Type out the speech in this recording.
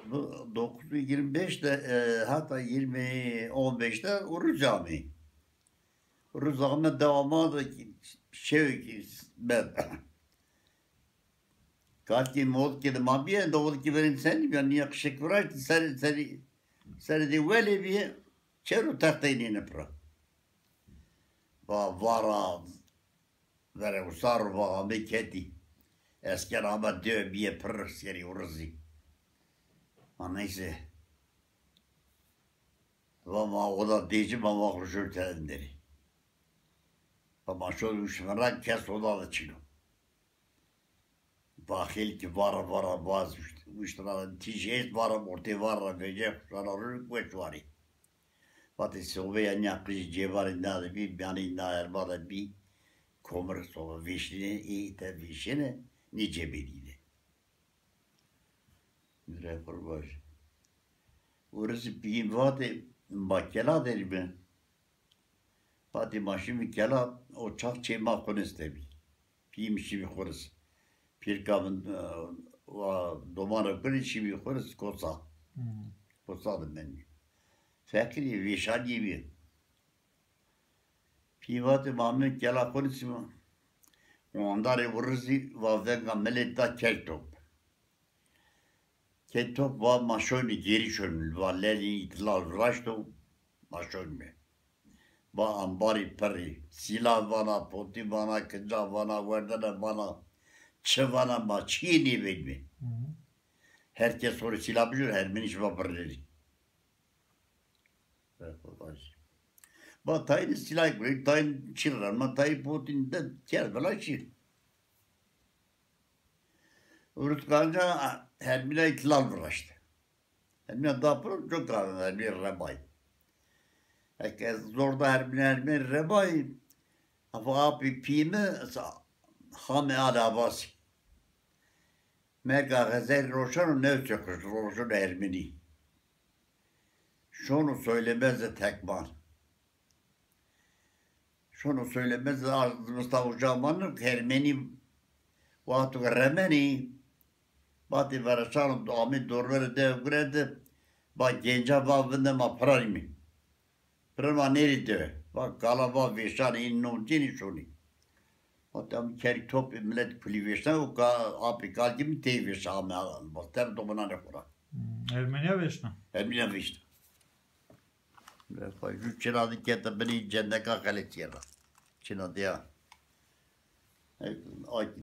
Bu 925'te hatta 2015'te Uruz Camii. Uruz Camii'nin devamı şey ben Kati mod ki ma bir doğru ki benim sen yani yakışık var sen de böyle bir çero tahtayı ne pra. Vara vere usar va meketi. Esker ama diyor bir pır seri urzi. Neyse. Ama o da diyeceğim ama konuşur terenleri. Ama şu uşmanlar kes o da çilo. Bakil ki var bazı uşmanlar tijet var ortaya var verecek sanarır kuş var. Fatih Sobeya nyaklıcı cevarında bir yani nâerbada bir komur sova vişne iyi de vişne nice beliydi. Müre kurbaş. Orası bir vade makela der ben. Fatih maşımı kela o çak çeyma konuştu bir. Piymişi bir korus. Pirkavın domanı bir işi bir korus kosa. Kosadım ben. Fakiri vişani bir. Pivatı Mahmut kela konuşma. Onları vururuz ve venga meletta keltop. Keltop va maşoni geri şönül. Va leri itlal raşto maşon me. Va ambari peri. Silah vana, poti vana, kıca vana, verdana vana. Çı vana ma çiğni bilmi. Herkes soru silah biliyor, her meniş vaparları. Ba tayin silah koyuyor, tayin çırrar, ma tayin potinde kerbeler çır. Urutkanca her bile itlal bıraştı. Her bile dapır çok kalın, her bir rebay. Herkes zorda her bir rebay. Ama abi pimi hame alabası. Mega gazel roşanı ne çökür, roşanı Ermeni. Şunu söylemez de tekman. Şunu söylemez de Mustafa Caman'ın Ermeni Vatu Remeni Batı Varaşan'ın Ahmet Dorver'e devgredi bak genca vavında ma prarimi. Prarima nerede? Bak galava veşan innom cini şunu. Hatta kerik top millet puli veşan o api kalkim te veşan bastar domana ne kura. Ermeniya veşna. Ermeniya veşna. Şu çınadı kete beni cenneka kalet yera. Çınadı ya.